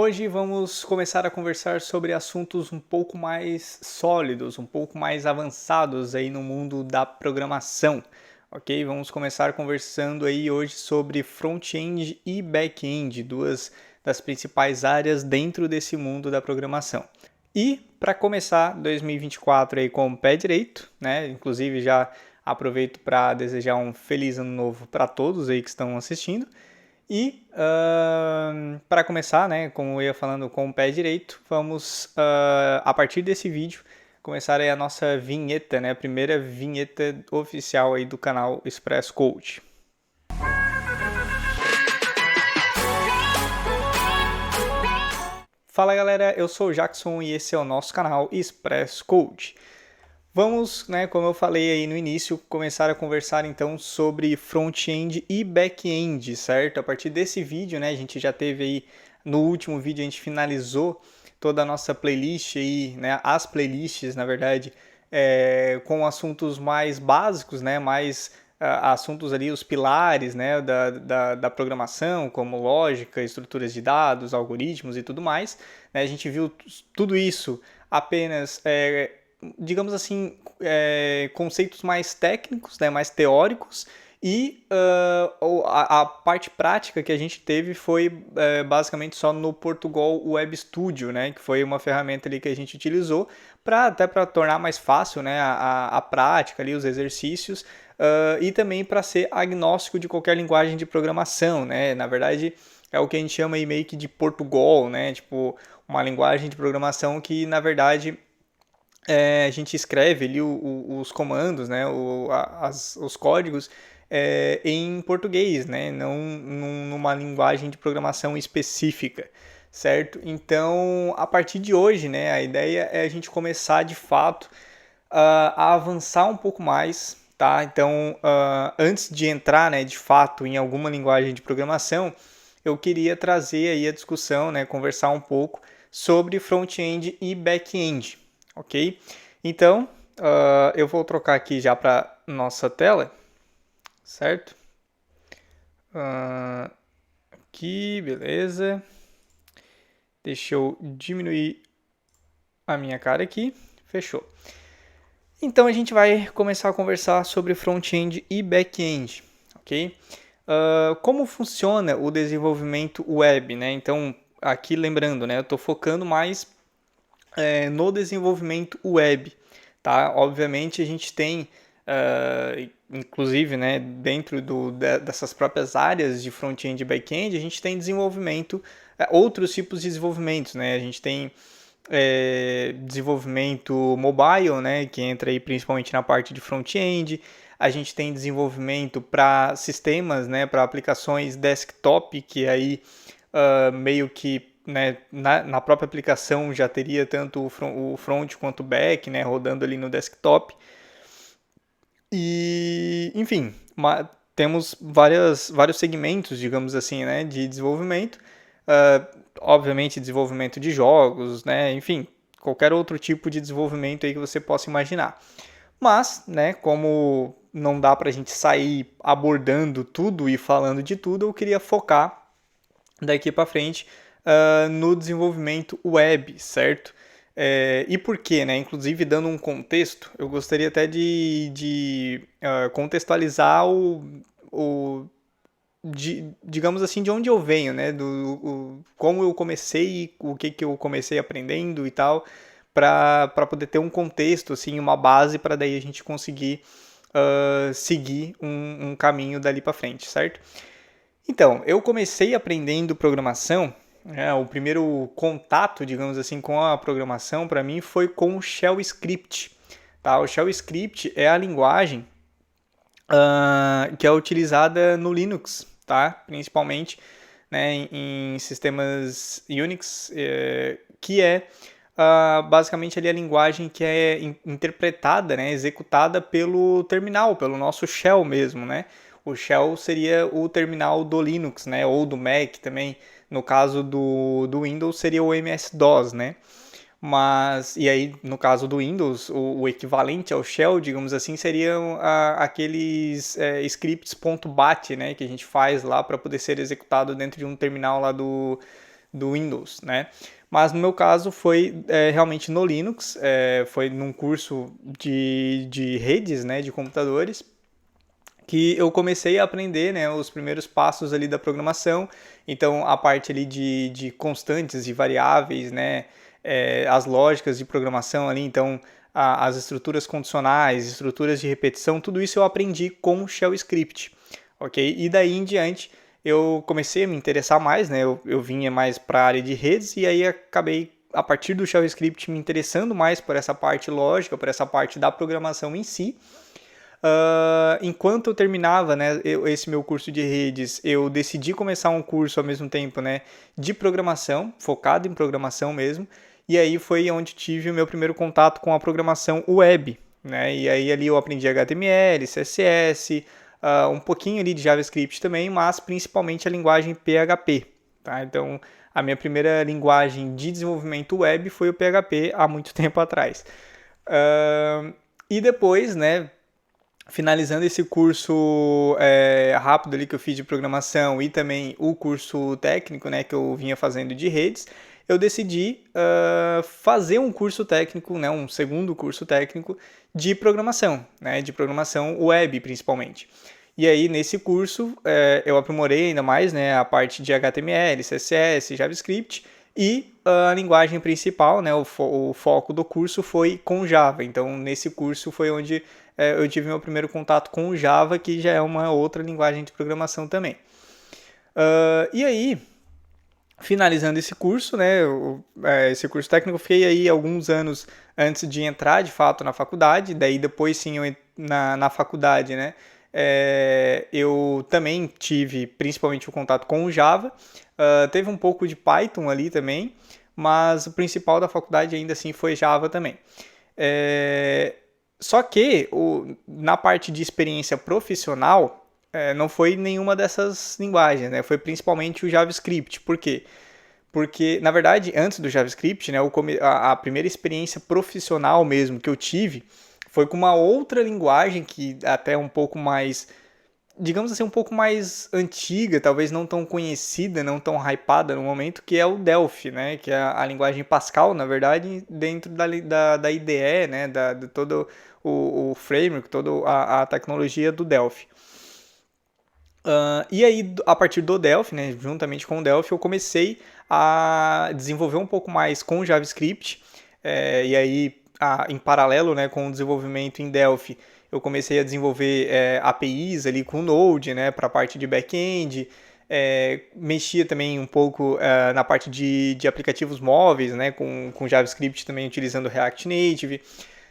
Hoje vamos começar a conversar sobre assuntos um pouco mais sólidos, um pouco mais avançados aí no mundo da programação, ok? Vamos começar conversando aí hoje sobre front-end e back-end, duas das principais áreas dentro desse mundo da programação. E para começar 2024 aí com o pé direito, né? Inclusive já aproveito para desejar um feliz ano novo para todos aí que estão assistindo. E para começar, né, como eu ia falando com o pé direito, vamos a partir desse vídeo começar aí a nossa vinheta, né, a primeira vinheta oficial aí do canal Express Code. Fala galera, eu sou o Jackson e esse é o nosso canal Express Code. Vamos, né, como eu falei aí no início, começar a conversar então sobre front-end e back-end, certo? A partir desse vídeo, né, a gente já teve aí, no último vídeo a gente finalizou toda a nossa playlist aí, né, as playlists, na verdade, com assuntos mais básicos, né, mais assuntos ali, os pilares, né, da programação, como lógica, estruturas de dados, algoritmos e tudo mais. Né? A gente viu tudo isso apenas digamos assim, conceitos mais técnicos, né, mais teóricos, e a parte prática que a gente teve foi basicamente só no Portugal Web Studio, né, que foi uma ferramenta ali que a gente utilizou até para tornar mais fácil, né, a prática ali, os exercícios, e também para ser agnóstico de qualquer linguagem de programação, né, na verdade é o que a gente chama aí meio que de Portugal, né, tipo uma linguagem de programação que na verdade a gente escreve ali os comandos, né, os códigos em português, né, não numa linguagem de programação específica, certo? Então, a partir de hoje, né, a ideia é a gente começar de fato a avançar um pouco mais, tá? Então, antes de entrar, né, de fato em alguma linguagem de programação, eu queria trazer aí a discussão, né, conversar um pouco sobre front-end e back-end, ok? Então, eu vou trocar aqui já para nossa tela, certo? Aqui, beleza. Deixa eu diminuir a minha cara aqui, fechou. Então a gente vai começar a conversar sobre front-end e back-end, ok? Como funciona o desenvolvimento web, né? Então, aqui lembrando, né? Eu estou focando mais no desenvolvimento web, tá? Obviamente a gente tem, inclusive, né, dentro dessas próprias áreas de front-end e back-end, a gente tem desenvolvimento, outros tipos de desenvolvimento, né? A gente tem desenvolvimento mobile, né, que entra aí principalmente na parte de front-end. A gente tem desenvolvimento para sistemas, né, para aplicações desktop, que aí meio que, né, na própria aplicação já teria tanto o front quanto o back, né, rodando ali no desktop. E, enfim, temos vários segmentos, digamos assim, né, de desenvolvimento. Obviamente, desenvolvimento de jogos, né, enfim, qualquer outro tipo de desenvolvimento aí que você possa imaginar. Mas, né, como não dá para a gente sair abordando tudo e falando de tudo, eu queria focar daqui para frente no desenvolvimento web, certo? E por quê, né? Inclusive, dando um contexto, eu gostaria até de contextualizar digamos assim, de onde eu venho, né? Como eu comecei, o que eu comecei aprendendo e tal, para poder ter um contexto, assim, uma base para daí a gente conseguir seguir um caminho dali para frente, certo? Então, eu comecei aprendendo programação, né, o primeiro contato, digamos assim, com a programação para mim foi com o Shell Script. Tá? O Shell Script é a linguagem que é utilizada no Linux, tá? Principalmente, né, em sistemas Unix, que é basicamente ali a linguagem que é interpretada, né, executada pelo terminal, pelo nosso shell mesmo, né? O shell seria o terminal do Linux, né, ou do Mac também. No caso do Windows seria o MS-DOS, né? Mas, e aí, no caso do Windows, o equivalente ao shell, digamos assim, seriam aqueles scripts .bat, né, que a gente faz lá para poder ser executado dentro de um terminal lá do Windows, né? Mas no meu caso foi realmente no Linux, foi num curso de redes, né, de computadores, que eu comecei a aprender, né, os primeiros passos ali da programação. Então a parte ali de constantes e variáveis, né, as lógicas de programação ali, então as estruturas condicionais, estruturas de repetição, tudo isso eu aprendi com o Shell Script, ok? E daí em diante eu comecei a me interessar mais, né, eu vinha mais para a área de redes e aí acabei a partir do Shell Script me interessando mais por essa parte lógica, por essa parte da programação em si. Enquanto eu terminava, né, esse meu curso de redes, eu decidi começar um curso ao mesmo tempo, né, de programação, focado em programação mesmo, e aí foi onde tive o meu primeiro contato com a programação web, né, e aí ali eu aprendi HTML, CSS, um pouquinho ali de JavaScript também, mas principalmente a linguagem PHP, tá? Então, a minha primeira linguagem de desenvolvimento web foi o PHP há muito tempo atrás. E depois, né, finalizando esse curso rápido ali que eu fiz de programação e também o curso técnico, né, que eu vinha fazendo de redes, eu decidi fazer um curso técnico, né, um segundo curso técnico de programação, né, de programação web principalmente. E aí nesse curso eu aprimorei ainda mais, né, a parte de HTML, CSS, JavaScript e a linguagem principal, né, o foco do curso foi com Java. Então nesse curso foi onde eu tive meu primeiro contato com o Java, que já é uma outra linguagem de programação também. E aí, finalizando esse curso, né, esse curso técnico, eu fiquei aí alguns anos antes de entrar de fato na faculdade, daí depois sim eu na faculdade, né, eu também tive principalmente o contato com o Java, teve um pouco de Python ali também, mas o principal da faculdade ainda assim foi Java também. Só que na parte de experiência profissional, não foi nenhuma dessas linguagens, né? Foi principalmente o JavaScript. Por quê? Porque, na verdade, antes do JavaScript, né, a primeira experiência profissional mesmo que eu tive foi com uma outra linguagem que até um pouco mais, digamos assim, um pouco mais antiga, talvez não tão conhecida, não tão hypada no momento, que é o Delphi, né? Que é a linguagem Pascal, na verdade, dentro da IDE, né? De todo o framework, toda a tecnologia do Delphi. E aí, a partir do Delphi, né, juntamente com o Delphi, eu comecei a desenvolver um pouco mais com o JavaScript, e aí, em paralelo, né, com o desenvolvimento em Delphi, eu comecei a desenvolver APIs ali com o Node, né, para a parte de back-end, mexia também um pouco na parte de aplicativos móveis, né, com JavaScript também utilizando React Native.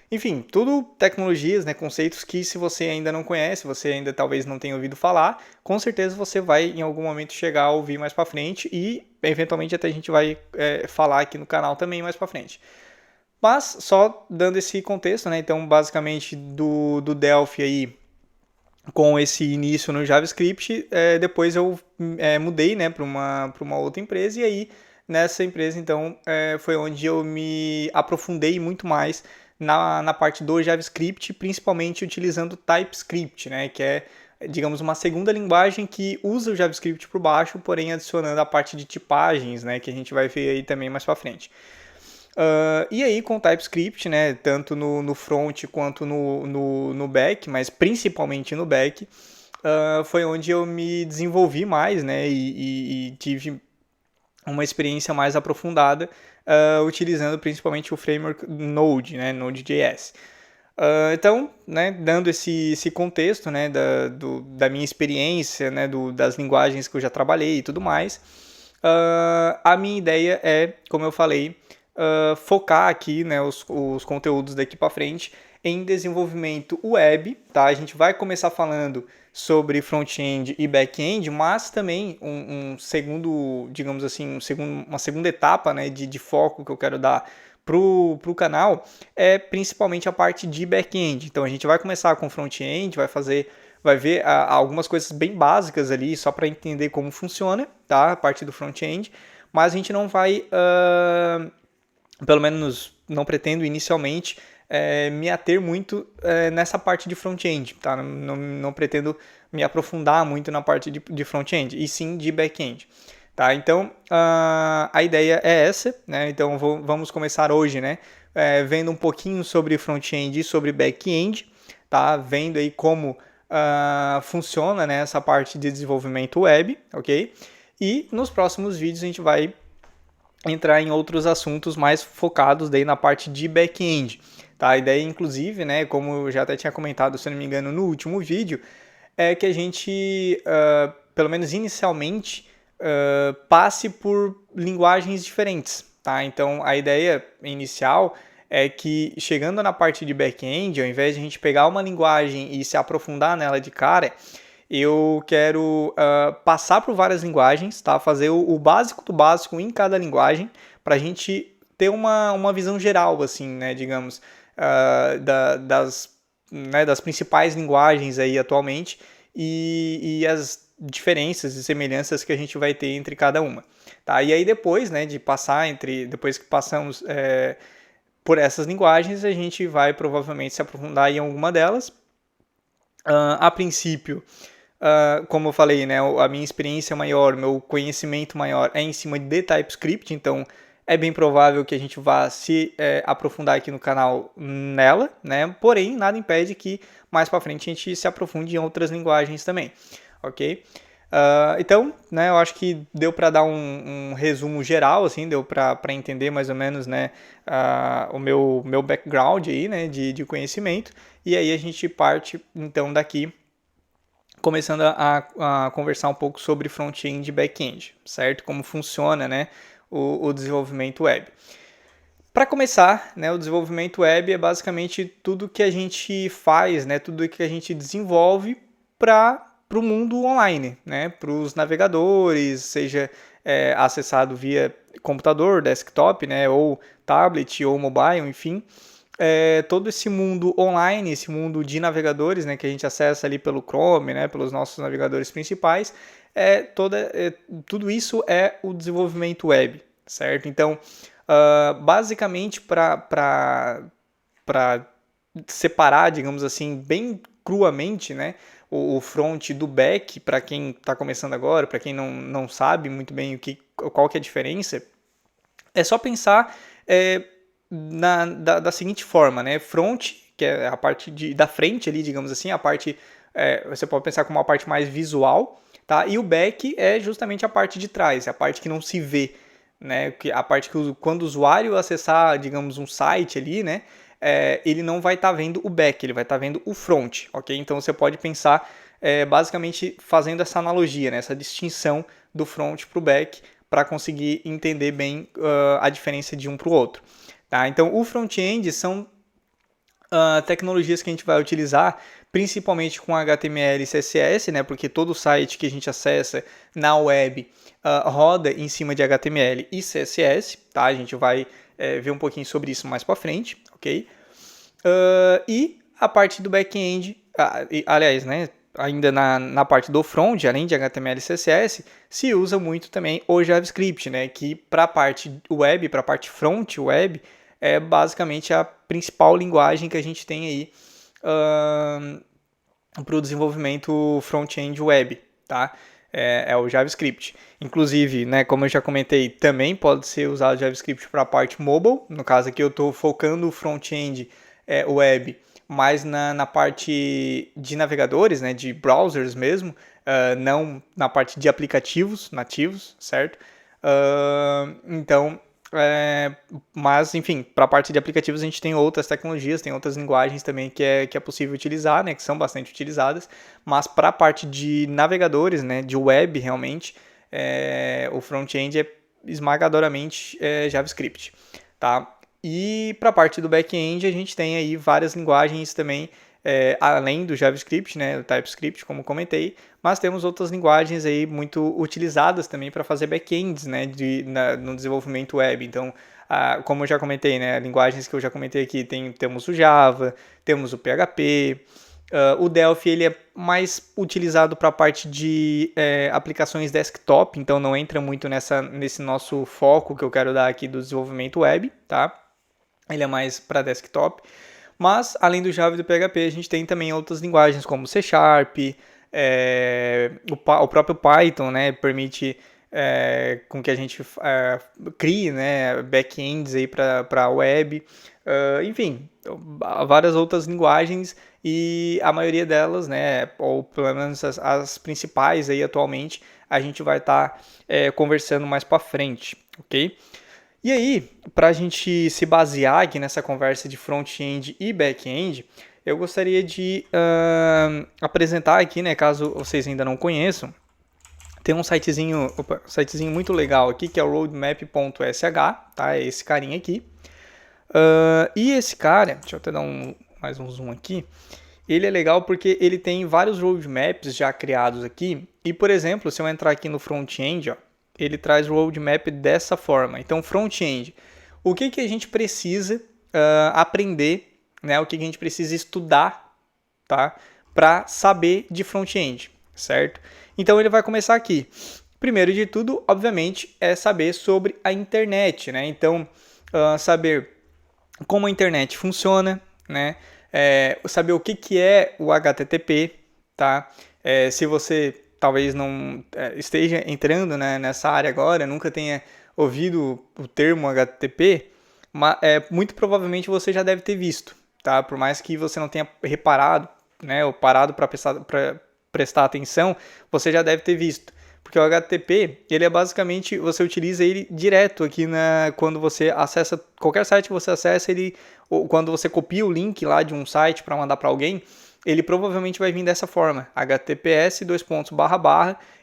Enfim, tudo tecnologias, né, conceitos que se você ainda não conhece, você ainda talvez não tenha ouvido falar, com certeza você vai em algum momento chegar a ouvir mais para frente e eventualmente até a gente vai falar aqui no canal também mais para frente. Mas só dando esse contexto, né, então basicamente do Delphi aí com esse início no JavaScript, depois eu mudei, né, para uma outra empresa e aí nessa empresa então foi onde eu me aprofundei muito mais na parte do JavaScript, principalmente utilizando TypeScript, né, que é, digamos, uma segunda linguagem que usa o JavaScript por baixo, porém adicionando a parte de tipagens, né, que a gente vai ver aí também mais para frente. E aí com o TypeScript, né, tanto no front quanto no back, mas principalmente no back, foi onde eu me desenvolvi mais, né, e tive uma experiência mais aprofundada utilizando principalmente o framework Node, né, Node.js. Então, né, dando esse contexto, né, da minha experiência, né, das linguagens que eu já trabalhei e tudo mais, a minha ideia é, como eu falei, focar aqui, né, os conteúdos daqui para frente em desenvolvimento web, tá? A gente vai começar falando sobre front-end e back-end, mas também um segundo, digamos assim, uma segunda etapa, né, de foco que eu quero dar pro canal é principalmente a parte de back-end. Então a gente vai começar com front-end, vai ver algumas coisas bem básicas ali, só para entender como funciona, tá? A parte do front-end, mas a gente não vai pelo menos não pretendo inicialmente me ater muito nessa parte de front-end, tá? Não pretendo me aprofundar muito na parte de front-end, e sim de back-end. tá? Então, a ideia é essa, né? Então, vamos começar hoje, né? Vendo um pouquinho sobre front-end e sobre back-end, tá? Vendo aí como funciona, né, essa parte de desenvolvimento web, ok? E nos próximos vídeos a gente vai entrar em outros assuntos mais focados daí na parte de back-end, tá? A ideia, inclusive, né, como eu já até tinha comentado, se não me engano, no último vídeo, é que a gente, pelo menos inicialmente, passe por linguagens diferentes, tá? Então, a ideia inicial é que, chegando na parte de back-end, ao invés de a gente pegar uma linguagem e se aprofundar nela de cara, eu quero passar por várias linguagens, tá? Fazer o básico do básico em cada linguagem, para a gente ter uma visão geral, assim, né, digamos, das principais linguagens aí atualmente e as diferenças e semelhanças que a gente vai ter entre cada uma. Tá? E aí depois, né, depois que passamos por essas linguagens, a gente vai provavelmente se aprofundar em alguma delas. A princípio, como eu falei, né, a minha experiência maior, meu conhecimento maior é em cima de TypeScript, então é bem provável que a gente vá se aprofundar aqui no canal nela, né? Porém, nada impede que mais para frente a gente se aprofunde em outras linguagens também, ok? Então, né, eu acho que deu para dar um resumo geral, assim, deu para entender mais ou menos, né, o meu background aí, né, de conhecimento, e aí a gente parte então daqui começando a conversar um pouco sobre front-end e back-end, certo? Como funciona, né, o desenvolvimento web. Para começar, né, o desenvolvimento web é basicamente tudo que a gente faz, né, tudo que a gente desenvolve para o mundo online, né, para os navegadores, seja acessado via computador, desktop, né, ou tablet ou mobile, enfim. Todo esse mundo online, esse mundo de navegadores, né, que a gente acessa ali pelo Chrome, né, pelos nossos navegadores principais, tudo isso é o desenvolvimento web, certo? Então, basicamente, para separar, digamos assim, bem cruamente, né, o front do back, para quem está começando agora, para quem não sabe muito bem qual que é a diferença, é só pensar da seguinte forma, né? Front, que é a parte da frente ali, digamos assim, a parte, você pode pensar como uma parte mais visual, tá? E o back é justamente a parte de trás, é a parte que não se vê, né? A parte que quando o usuário acessar, digamos, um site ali, né? Ele não vai estar vendo o back, ele vai estar vendo o front, ok? Então você pode pensar basicamente fazendo essa analogia, né? Essa distinção do front para o back, para conseguir entender bem a diferença de um para o outro. Tá? Então, o front-end são tecnologias que a gente vai utilizar principalmente com HTML e CSS, né? Porque todo site que a gente acessa na web roda em cima de HTML e CSS. Tá? A gente vai ver um pouquinho sobre isso mais para frente, ok? E a parte do back-end, aliás, né? Ainda na parte do front, além de HTML e CSS, se usa muito também o JavaScript, né? Que para a parte web, para a parte front web, é basicamente a principal linguagem que a gente tem aí para o desenvolvimento front-end web, tá? É o JavaScript. Inclusive, né, como eu já comentei, também pode ser usado o JavaScript para a parte mobile. No caso aqui eu estou focando o front-end web mais na parte de navegadores, né, de browsers mesmo, não na parte de aplicativos nativos, certo? Então, mas, enfim, para a parte de aplicativos a gente tem outras tecnologias, tem outras linguagens também que é possível utilizar, né, que são bastante utilizadas, mas para a parte de navegadores, né, de web realmente, o front-end é esmagadoramente JavaScript, tá? E para a parte do back-end a gente tem aí várias linguagens também, além do JavaScript, né, o TypeScript, como comentei, mas temos outras linguagens aí muito utilizadas também para fazer back-ends, né, no desenvolvimento web. Então, como eu já comentei, né, linguagens que eu já comentei aqui, temos o Java, temos o PHP, o Delphi ele é mais utilizado para a parte de aplicações desktop, então não entra muito nesse nosso foco que eu quero dar aqui do desenvolvimento web, tá? Ele é mais para desktop. Mas, além do Java e do PHP, a gente tem também outras linguagens como C Sharp, o próprio Python, né, permite com que a gente crie, né, back-ends aí para a web, enfim, várias outras linguagens e a maioria delas, né, ou pelo menos as principais aí atualmente, a gente vai estar conversando mais para frente, ok? E aí, para a gente se basear aqui nessa conversa de front-end e back-end, eu gostaria de apresentar aqui, né, caso vocês ainda não conheçam, tem um sitezinho muito legal aqui, que é o roadmap.sh, tá? É esse carinha aqui. E esse cara, deixa eu até dar mais um zoom aqui, ele é legal porque ele tem vários roadmaps já criados aqui. E, por exemplo, se eu entrar aqui no front-end, ele traz o roadmap dessa forma. Então, front-end, o que a gente precisa aprender, né? O que a gente precisa estudar, tá? Para saber de front-end, certo? Então, ele vai começar aqui. Primeiro de tudo, obviamente, é saber sobre a internet, né? Então, saber como a internet funciona, né? Saber o que é o HTTP, tá? Se você talvez não esteja entrando, né, nessa área agora, nunca tenha ouvido o termo HTTP, mas muito provavelmente você já deve ter visto, tá? Por mais que você não tenha reparado, né, ou parado para prestar atenção, você já deve ter visto. Porque o HTTP, ele é basicamente, você utiliza ele direto aqui quando você acessa, qualquer site que você acessa, ou quando você copia o link lá de um site para mandar para alguém, ele provavelmente vai vir dessa forma, https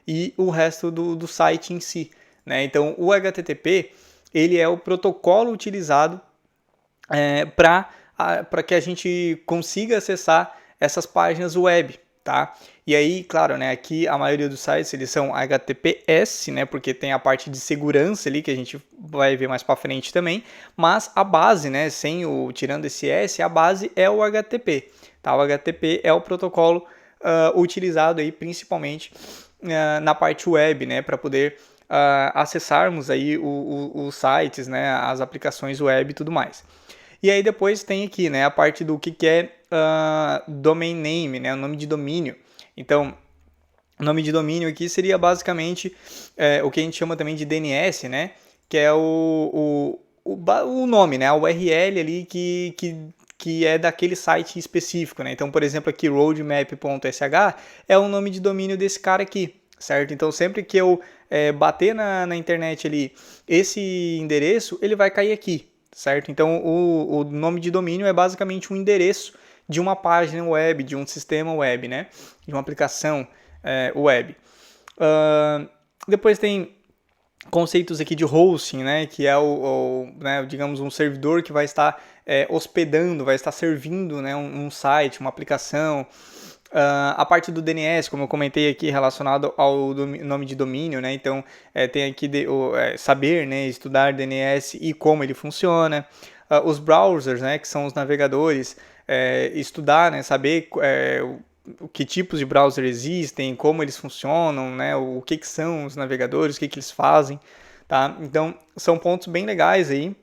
e o resto do site em si, né? Então, o HTTP, ele é o protocolo utilizado para que a gente consiga acessar essas páginas web, tá? E aí, claro, né, aqui a maioria dos sites eles são HTTPS, né, porque tem a parte de segurança ali que a gente vai ver mais para frente também, mas a base, né, tirando esse S, a base é o HTTP, tá? O HTTP é o protocolo utilizado aí principalmente na parte web, né, para poder acessarmos aí os sites, né, as aplicações web e tudo mais. E aí depois tem aqui, né, a parte do que é domain name, né, o nome de domínio. Então, o nome de domínio aqui seria basicamente o que a gente chama também de DNS, né, que é o nome, né, a URL ali que é daquele site específico, né. Então, por exemplo, aqui roadmap.sh é o nome de domínio desse cara aqui, certo? Então, sempre que eu bater na internet ali esse endereço, ele vai cair aqui, certo? Então, o nome de domínio é basicamente um endereço de uma página web, de um sistema web, né? De uma aplicação web. Depois tem conceitos aqui de hosting, né? Que é né, digamos, um servidor que vai estar hospedando, vai estar servindo, né, um site, uma aplicação. A parte do DNS, como eu comentei aqui, relacionado ao nome de domínio, né? Então, tem aqui saber, né, estudar DNS e como ele funciona. Os browsers, né, que são os navegadores, estudar, né, saber que tipos de browser existem, como eles funcionam, né, o que são os navegadores, o que eles fazem, tá? Então, são pontos bem legais aí.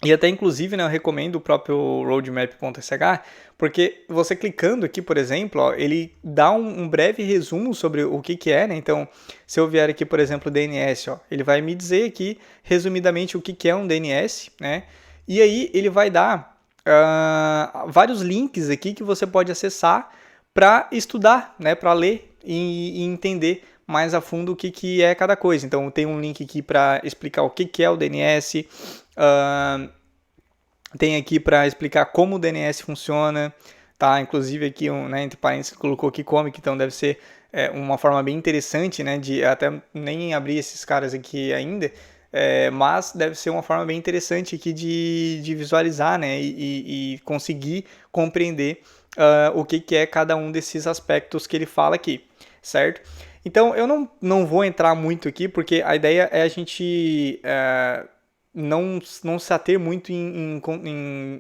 E até, inclusive, né, eu recomendo o próprio roadmap.sh, porque você clicando aqui, por exemplo, ó, ele dá um breve resumo sobre o que é, né? Então, se eu vier aqui, por exemplo, DNS, ó, ele vai me dizer aqui, resumidamente, o que é um DNS, né? E aí, ele vai dar vários links aqui que você pode acessar para estudar, né? Para ler e entender mais a fundo o que é cada coisa. Então, tem um link aqui para explicar o que é o DNS, tem aqui para explicar como o DNS funciona, tá? Inclusive aqui, né, entre parênteses, colocou aqui Comic, então deve ser uma forma bem interessante, né, de até nem abrir esses caras aqui ainda, mas deve ser uma forma bem interessante aqui de visualizar, né, e conseguir compreender o que é cada um desses aspectos que ele fala aqui, certo? Então, eu não vou entrar muito aqui, porque a ideia é a gente não se ater muito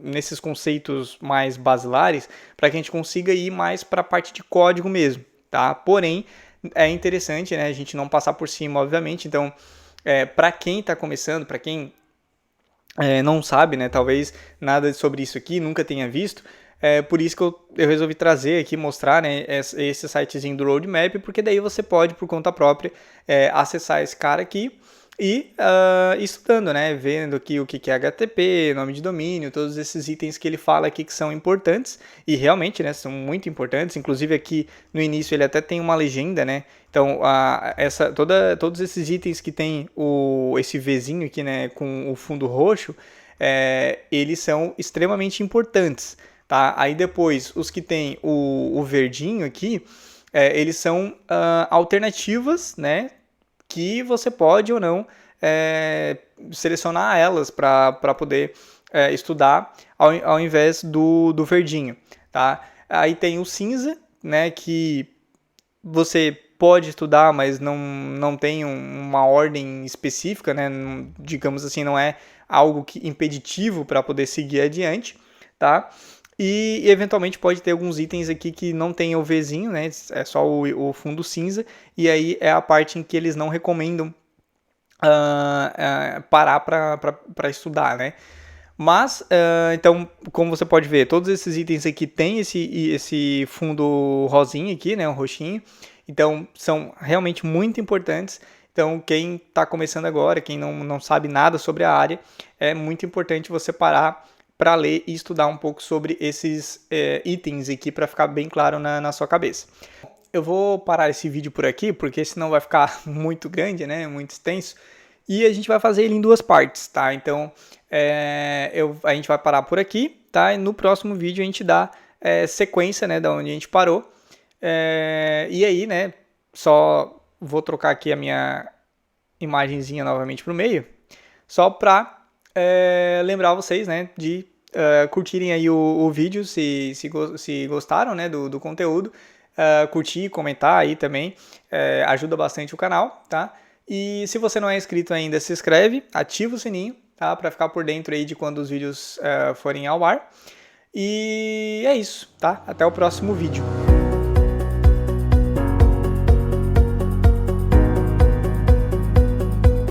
nesses conceitos mais basilares, para que a gente consiga ir mais para a parte de código mesmo, tá? Porém, é interessante, né, a gente não passar por cima, obviamente. Então, para quem está começando, para quem não sabe, né, talvez nada sobre isso aqui, nunca tenha visto, Por isso que eu resolvi trazer aqui, mostrar, né, esse sitezinho do Roadmap, porque daí você pode, por conta própria, acessar esse cara aqui e estudando, né, vendo aqui o que é HTTP, nome de domínio, todos esses itens que ele fala aqui que são importantes, e realmente, né, são muito importantes. Inclusive aqui no início ele até tem uma legenda, né, então todos esses itens que tem esse Vzinho aqui, né, com o fundo roxo, eles são extremamente importantes, tá? Aí depois, os que tem o verdinho aqui, eles são alternativas, né, que você pode ou não selecionar elas para poder estudar ao invés do verdinho, tá? Aí tem o cinza, né, que você pode estudar, mas não tem uma ordem específica, né? Digamos assim, não é algo impeditivo para poder seguir adiante, tá? E eventualmente pode ter alguns itens aqui que não tem o Vzinho, né? É só o fundo cinza, e aí é a parte em que eles não recomendam parar para estudar, né? Mas, então, como você pode ver, todos esses itens aqui tem esse fundo rosinha aqui, né, um roxinho. Então, são realmente muito importantes. Então, quem está começando agora, quem não sabe nada sobre a área, é muito importante você parar para ler e estudar um pouco sobre esses itens aqui para ficar bem claro na sua cabeça. Eu vou parar esse vídeo por aqui, porque senão vai ficar muito grande, né, muito extenso. E a gente vai fazer ele em duas partes, tá? Então, a gente vai parar por aqui, tá? E no próximo vídeo a gente dá sequência, né, da onde a gente parou. E aí, né, só vou trocar aqui a minha imagenzinha novamente para o meio, só para lembrar vocês, né, de curtirem aí o vídeo se gostaram, né, do conteúdo. Curtir, comentar aí também, ajuda bastante o canal, tá? E se você não é inscrito ainda, se inscreve, ativa o sininho, tá? Para ficar por dentro aí de quando os vídeos forem ao ar. E é isso, tá? Até o próximo vídeo.